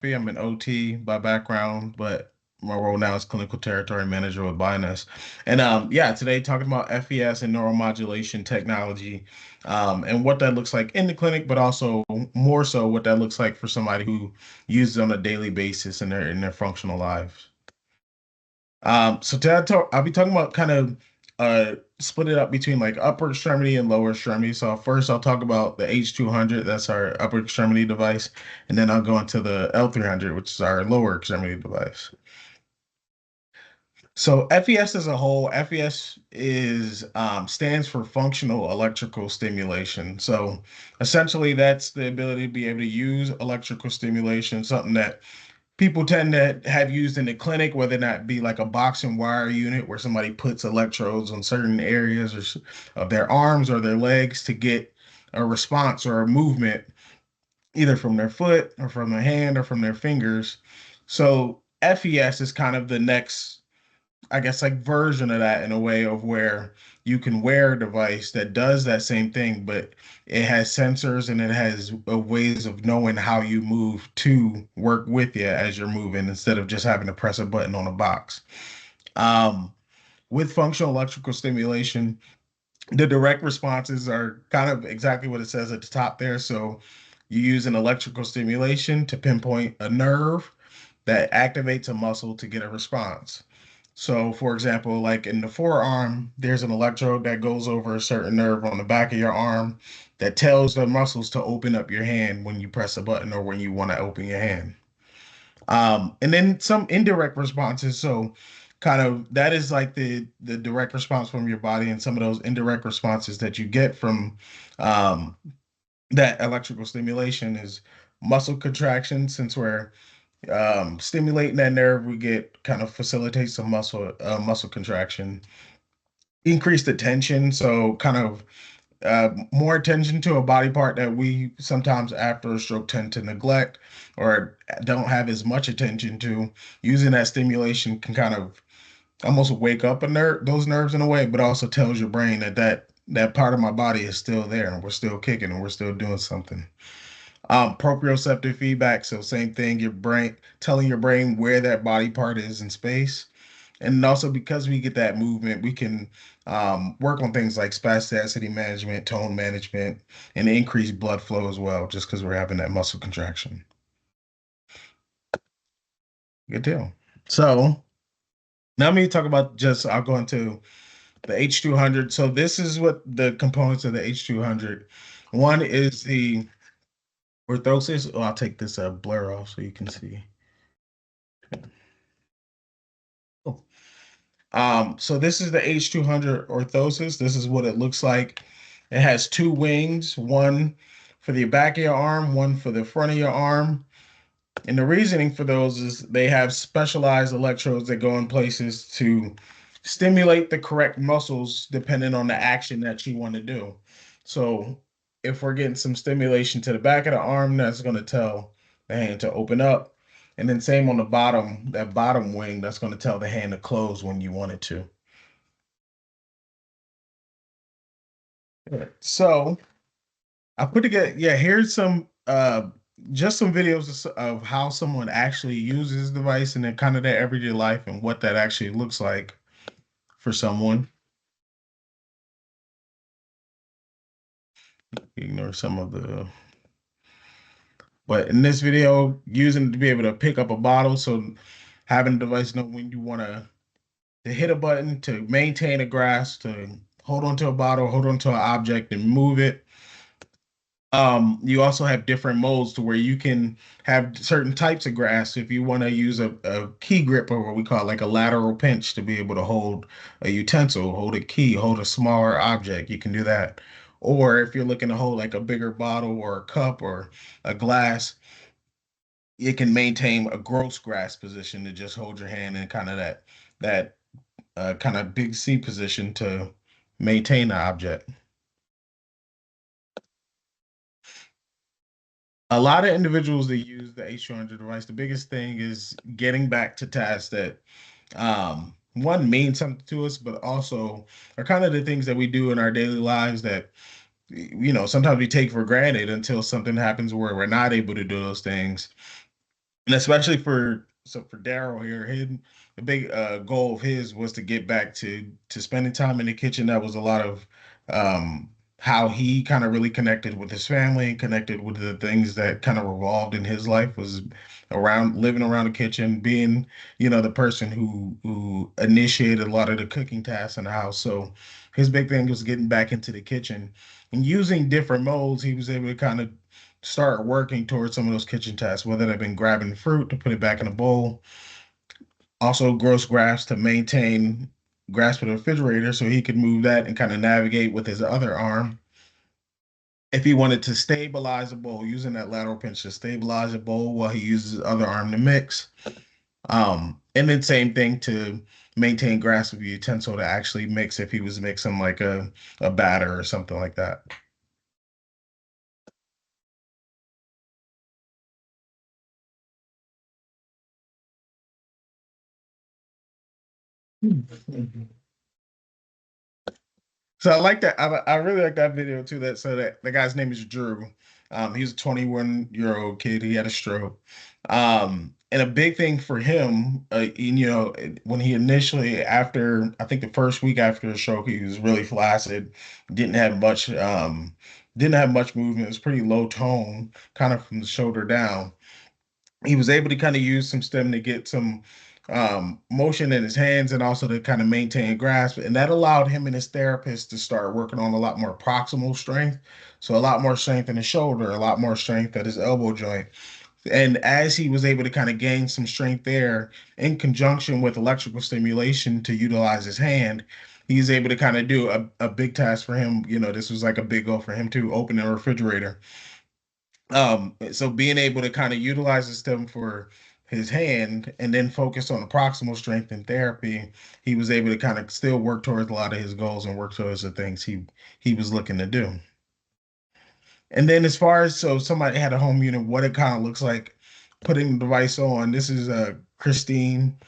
I'm an OT by background, but my role now is clinical territory manager with Bioness. And yeah, today talking about FES and neuromodulation technology, and what that looks like in the clinic, but also more so what that looks like for somebody who uses it on a daily basis in their functional lives. So today I'll be talking about kind of split it up between like upper extremity and lower extremity. So first I'll talk about the H200, that's our upper extremity device, and then I'll go into the L300, which is our lower extremity device. So FES as a whole, FES is stands for functional electrical stimulation. So essentially that's the ability to be able to use electrical stimulation, something that people tend to have used in the clinic, whether that be like a boxing wire unit where somebody puts electrodes on certain areas of their arms or their legs to get a response or a movement, either from their foot or from their hand or from their fingers. So FES is kind of the next, I guess, like version of that in a way of where you can wear a device that does that same thing, but it has sensors and it has ways of knowing how you move to work with you as you're moving instead of just having to press a button on a box. Um, with functional electrical stimulation, the direct responses are kind of exactly what it says at the top there. So you use an electrical stimulation to pinpoint a nerve that activates a muscle to get a response. So, for example, like in the forearm, there's an electrode that goes over a certain nerve on the back of your arm that tells the muscles to open up your hand when you press a button or when you want to open your hand. And then some indirect responses. So, kind of that is like the direct response from your body, and some of those indirect responses that you get from um, that electrical stimulation is muscle contraction. Since we're stimulating that nerve, we get kind of facilitates some muscle contraction, increased attention, so kind of more attention to a body part that we sometimes after a stroke tend to neglect or don't have as much attention to. Using that stimulation can kind of almost wake up those nerves in a way, but also tells your brain that that part of my body is still there and we're still kicking and we're still doing something. Proprioceptive feedback. So same thing, your brain telling your brain where that body part is in space. And also because we get that movement, we can work on things like spasticity management, tone management, and increase blood flow as well, just because we're having that muscle contraction. Good deal. So now me talk about just I'll go into the H200. So this is what the components of the H200. One is the orthosis. Oh, I'll take this blur off so you can see. Oh. So this is the H200 orthosis. This is what it looks like. It has two wings, one for the back of your arm, one for the front of your arm. And the reasoning for those is they have specialized electrodes that go in places to stimulate the correct muscles depending on the action that you want to do. So if we're getting some stimulation to the back of the arm, that's going to tell the hand to open up. And then same on the bottom, that bottom wing, that's going to tell the hand to close when you want it to. So I put together, yeah, here's some just some videos of how someone actually uses the device and then kind of their everyday life and what that actually looks like for someone. Ignore some of the, but in this video, using it to be able to pick up a bottle, so having a device know when you want to hit a button to maintain a grasp, to hold onto a bottle, hold onto an object and move it. You also have different modes to where you can have certain types of grasp. If you want to use a key grip or what we call like a lateral pinch to be able to hold a utensil, hold a key, hold a smaller object, you can do that. Or if you're looking to hold like a bigger bottle or a cup or a glass, it can maintain a gross grasp position to just hold your hand in kind of that kind of big C position to maintain the object. A lot of individuals that use the H200 device, the biggest thing is getting back to tasks that one mean something to us, but also are kind of the things that we do in our daily lives that sometimes we take for granted until something happens where we're not able to do those things. And especially for Daryl here, the big goal of his was to get back to spending time in the kitchen. That was a lot of how he kind of really connected with his family, connected with the things that kind of revolved in his life was around living around the kitchen, being, the person who initiated a lot of the cooking tasks in the house. So his big thing was getting back into the kitchen and using different molds. He was able to kind of start working towards some of those kitchen tasks, whether they've been grabbing fruit to put it back in a bowl, also gross grass to maintain grass for the refrigerator so he could move that and kind of navigate with his other arm. If he wanted to stabilize a bowl, using that lateral pinch to stabilize a bowl while he uses his other arm to mix. And then same thing to maintain grass with a utensil to actually mix if he was mixing like a batter or something like that. So I like that. I really like that video too. That so that the guy's name is Drew. He's a 21-year-old kid. He had a stroke. And a big thing for him, when he initially after I think the first week after the stroke, he was really flaccid, didn't have much, didn't have much movement. It was pretty low tone, kind of from the shoulder down. He was able to kind of use some stem to get some motion in his hands and also to kind of maintain grasp. And that allowed him and his therapist to start working on a lot more proximal strength. So a lot more strength in his shoulder, a lot more strength at his elbow joint. And as he was able to kind of gain some strength there in conjunction with electrical stimulation to utilize his hand, he's able to kind of do a big task for him. This was like a big goal for him to open the refrigerator. So being able to kind of utilize the stem for his hand and then focus on the proximal strength in therapy, he was able to kind of still work towards a lot of his goals and work towards the things he was looking to do. And then as far as so somebody had a home unit, what it kind of looks like putting the device on. This is Christine.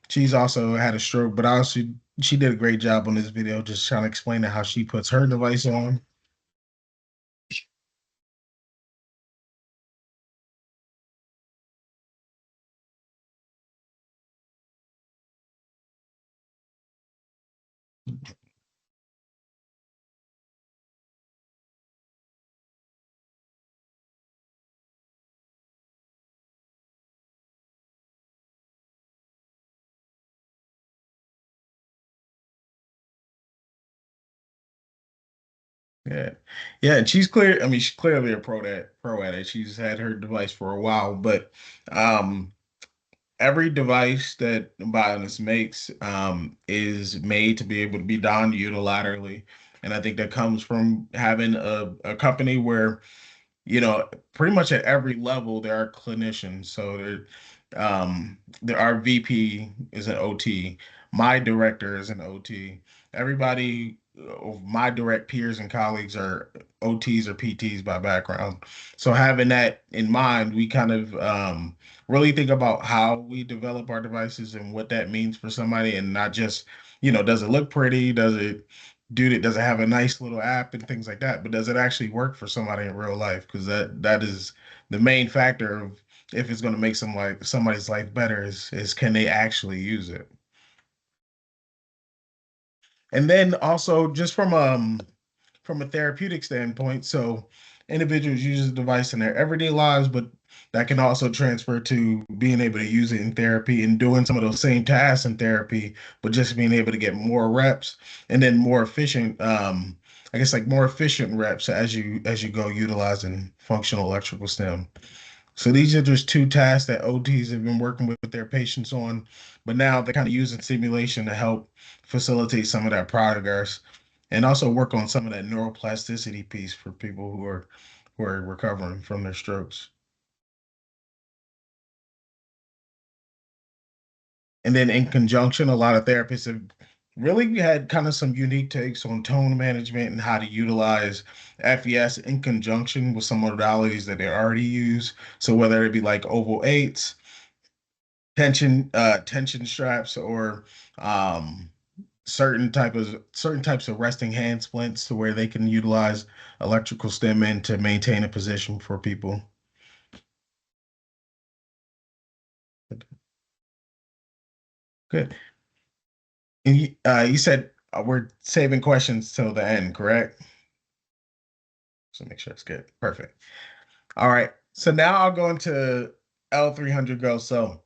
She's also had a stroke, but also she did a great job on this video, just trying to explain how she puts her device on. Yeah. Yeah, and she's clear. I mean, she's clearly a pro at it. She's had her device for a while, but um every device that Bioness makes is made to be able to be done unilaterally. And I think that comes from having a company where pretty much at every level there are clinicians. So there our VP is an OT, my director is an OT. Everybody of my direct peers and colleagues are OTs or PTs by background. So having that in mind, we kind of really think about how we develop our devices and what that means for somebody, and not just, does it look pretty? Does it have a nice little app and things like that, but does it actually work for somebody in real life? Because that is the main factor of if it's going to make somebody's life better is can they actually use it? And then also just from a therapeutic standpoint, so individuals use the device in their everyday lives, but that can also transfer to being able to use it in therapy and doing some of those same tasks in therapy, but just being able to get more reps and then more efficient, I guess like more efficient reps as you go utilizing functional electrical stim. So these are just two tasks that OTs have been working with their patients on, but now they're kind of using simulation to help facilitate some of that progress and also work on some of that neuroplasticity piece for people who are recovering from their strokes. And then in conjunction, a lot of therapists have really had kind of some unique takes on tone management and how to utilize FES in conjunction with some modalities that they already use. So whether it be like oval eights, tension straps, or um, certain types of resting hand splints to where they can utilize electrical stim in to maintain a position for people. Good. And you said we're saving questions till the end, correct? So make sure it's good. Perfect. All right. So now I'll go into L300 Go. So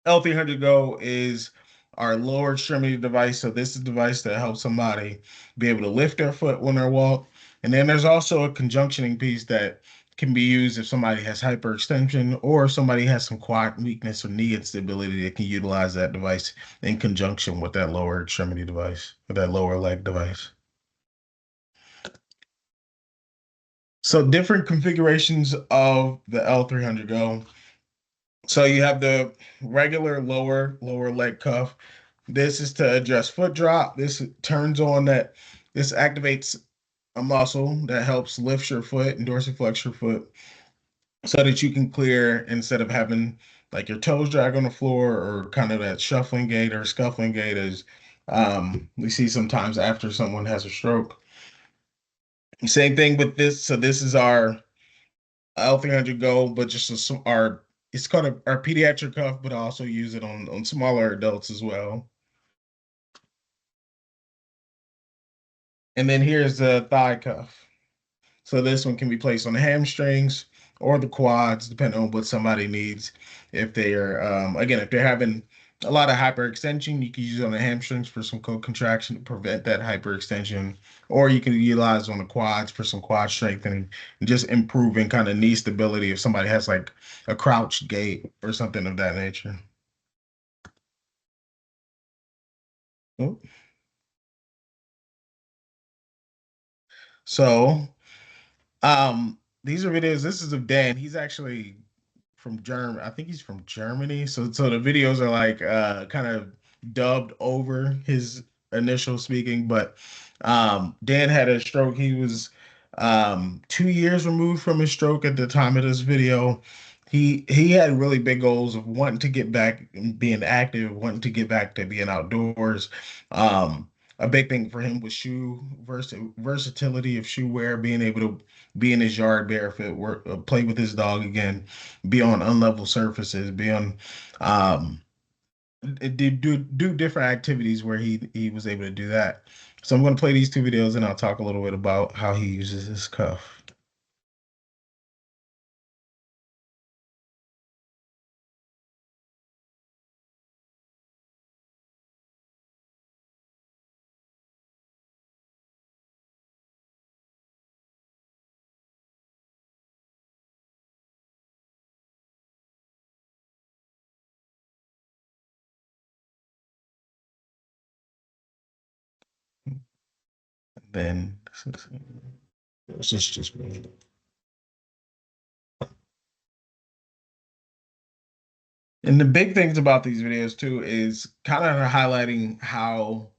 L300 Go is our lower extremity device. So this is a device that helps somebody be able to lift their foot when they walk. And then there's also a conjunctioning piece that can be used if somebody has hyperextension or if somebody has some quad weakness or knee instability. They can utilize that device in conjunction with that lower extremity device, with that lower leg device. So different configurations of the L300 Go. So you have the regular lower leg cuff. This is to address foot drop. This turns on that. This activates a muscle that helps lift your foot and dorsiflex your foot so that you can clear instead of having like your toes drag on the floor or kind of that shuffling gait or scuffling gait as we see sometimes after someone has a stroke. Same thing with this. So this is our L300 Go, but just our it's called our pediatric cuff, but I also use it on smaller adults as well. And then here's the thigh cuff. So this one can be placed on the hamstrings or the quads, depending on what somebody needs. If they are, again, if they're having a lot of hyperextension, you can use it on the hamstrings for some co-contraction to prevent that hyperextension, or you can utilize on the quads for some quad strengthening and just improving kind of knee stability if somebody has like a crouched gait or something of that nature. Oh, so, these are videos. This is of Dan. He's actually from Germany. I think he's from Germany. So the videos are like kind of dubbed over his initial speaking. But Dan had a stroke. He was 2 years removed from his stroke at the time of this video. He had really big goals of wanting to get back and being active, wanting to get back to being outdoors. A big thing for him was versatility of shoe wear, being able to be in his yard barefoot, work, play with his dog again, be on unlevel surfaces, be on um do different activities where he was able to do that. So I'm going to play these two videos and I'll talk a little bit about how he uses his cuff. Then this is just me. And the big things about these videos too is kind of highlighting how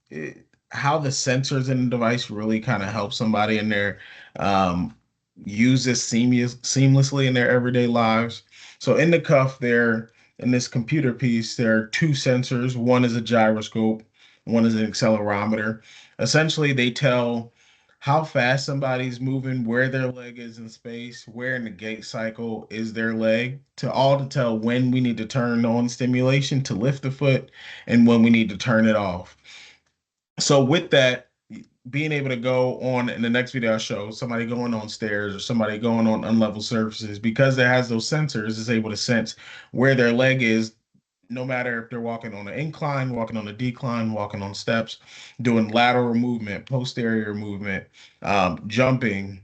the sensors in the device really kind of help somebody in their use this seamlessly in their everyday lives. So in the cuff there, in this computer piece, there are two sensors. One is a gyroscope, one is an accelerometer. Essentially, they tell how fast somebody's moving, where their leg is in space, where in the gait cycle is their leg, to all to tell when we need to turn on stimulation to lift the foot and when we need to turn it off. So with that, being able to go on in the next video I show somebody going on stairs or somebody going on unlevel surfaces because it has those sensors is able to sense where their leg is no matter if they're walking on an incline, walking on a decline, walking on steps, doing lateral movement, posterior movement, jumping,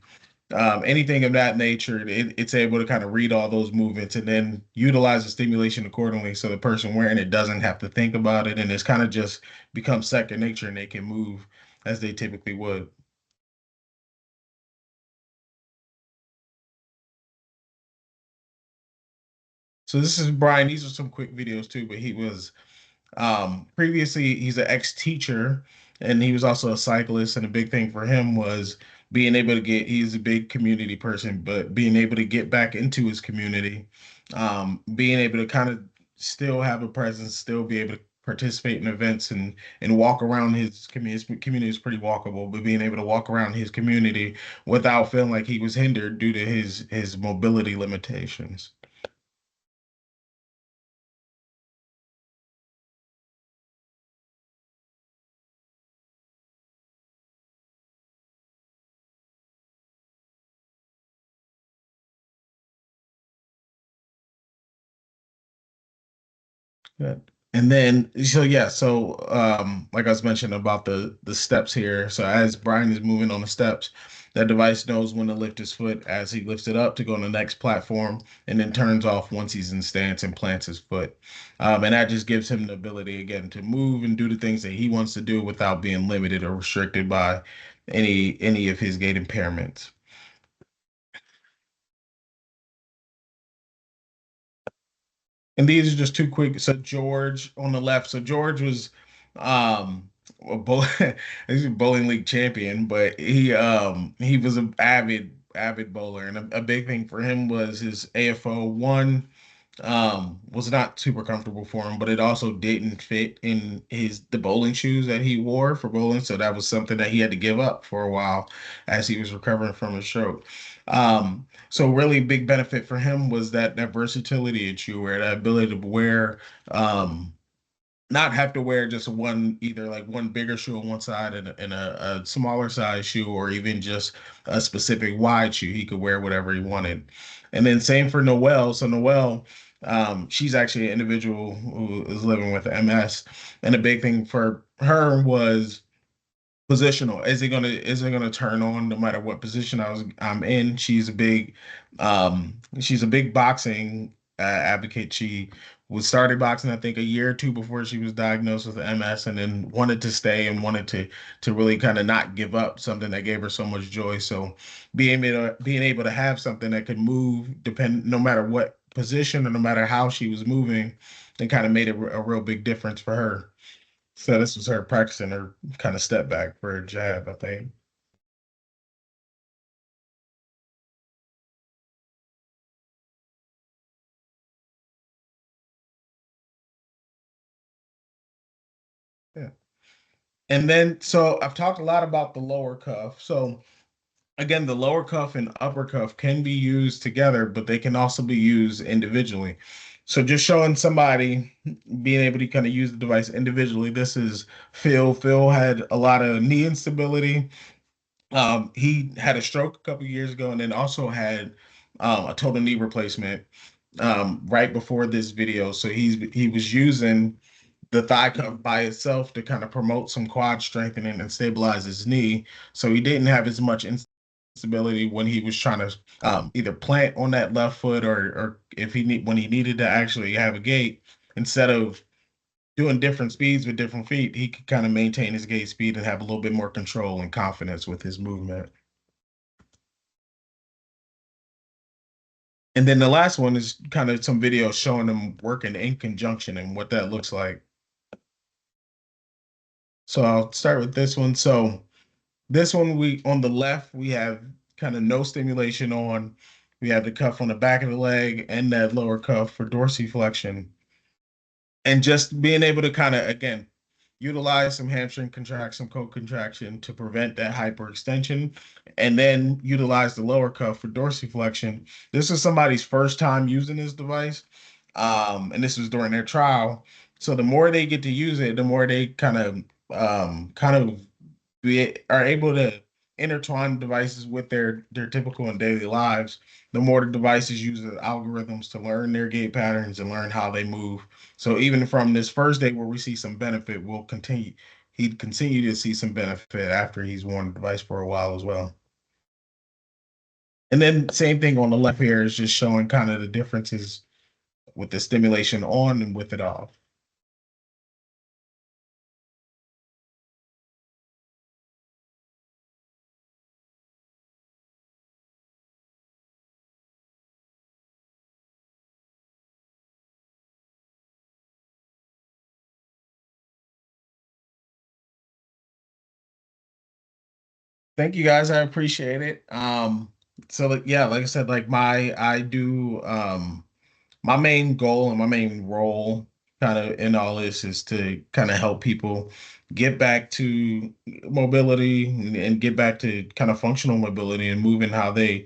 anything of that nature, it's able to kind of read all those movements and then utilize the stimulation accordingly so the person wearing it doesn't have to think about it and it's kind of just becomes second nature and they can move as they typically would. So this is Brian. These are some quick videos too, but he was previously, he's an ex-teacher and he was also a cyclist. And a big thing for him was being able to get, he's a big community person, but being able to get back into his community, being able to kind of still have a presence, still be able to participate in events and walk around his community. His community is pretty walkable, but being able to walk around his community without feeling like he was hindered due to his mobility limitations. Good. And then, so yeah, so like I was mentioning about the steps here. So as Brian is moving on the steps, that device knows when to lift his foot as he lifts it up to go on the next platform, and then turns off once he's in stance and plants his foot. And that just gives him the ability again to move and do the things that he wants to do without being limited or restricted by any of his gait impairments. And these are just two quick. So George on the left. So George was a bowl, he's a bowling league champion, but he was an avid bowler, and a big thing for him was his AFO one was not super comfortable for him, but it also didn't fit in the bowling shoes that he wore for bowling. So that was something that he had to give up for a while as he was recovering from his stroke. So really big benefit for him was that versatility that you wear, that ability to wear not have to wear just one either like one bigger shoe on one side and a smaller size shoe or even just a specific wide shoe. He could wear whatever he wanted. And then same for Noelle. So Noelle, she's actually an individual who is living with MS. And a big thing for her was positional. Is it gonna turn on no matter what position I'm in? She's a big boxing advocate. She was started boxing I think a year or two before she was diagnosed with MS, and then wanted to stay and wanted to really kind of not give up something that gave her so much joy. So being able to have something that could move depend no matter what position or no matter how she was moving, it kind of made a real big difference for her. So this was her practicing her kind of step back for a jab, I think. Yeah. And then, so I've talked a lot about the lower cuff. So again, the lower cuff and upper cuff can be used together, but they can also be used individually. So just showing somebody being able to kind of use the device individually. This is Phil. Phil had a lot of knee instability. He had a stroke a couple years ago, and then also had a total knee replacement right before this video. So he was using the thigh cuff by itself to kind of promote some quad strengthening and stabilize his knee. So he didn't have as much instability when he was trying to either plant on that left foot or if when he needed to actually have a gait, instead of doing different speeds with different feet, he could kind of maintain his gait speed and have a little bit more control and confidence with his movement. And then the last one is kind of some videos showing them working in conjunction and what that looks like. So I'll start with this one. So this one, we on the left, we have kind of no stimulation on. We have the cuff on the back of the leg and that lower cuff for dorsiflexion. And just being able to kind of, again, utilize some hamstring contraction, co-contraction to prevent that hyperextension, and then utilize the lower cuff for dorsiflexion. This is somebody's first time using this device, and this was during their trial. So the more they get to use it, the more they kind of are able to intertwine devices with their typical and daily lives. The more the devices use the algorithms to learn their gait patterns and learn how they move. So even from this first day where we see some benefit, we'll continue. He'd continue to see some benefit after he's worn the device for a while as well. And then same thing on the left here is just showing kind of the differences with the stimulation on and with it off. Thank you guys. I appreciate it. So like, yeah, like I said, like I do my main goal and my main role kind of in all this is to kind of help people get back to mobility and get back to kind of functional mobility and moving how they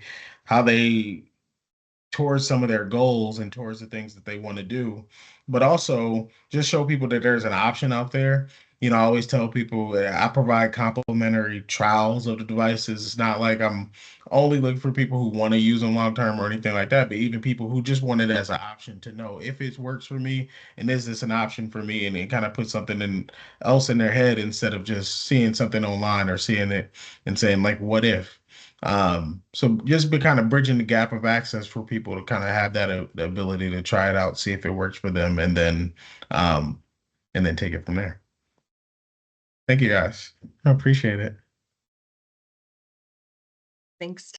towards some of their goals and towards the things that they want to do, but also just show people that there's an option out there. I always tell people that I provide complimentary trials of the devices. It's not like I'm only looking for people who want to use them long term or anything like that, but even people who just want it as an option to know if it works for me and is this an option for me, and it kind of puts something else in their head instead of just seeing something online or seeing it and saying like, what if? So just be kind of bridging the gap of access for people to kind of have that the ability to try it out, see if it works for them, um, and then take it from there. Thank you guys. I appreciate it. Thanks.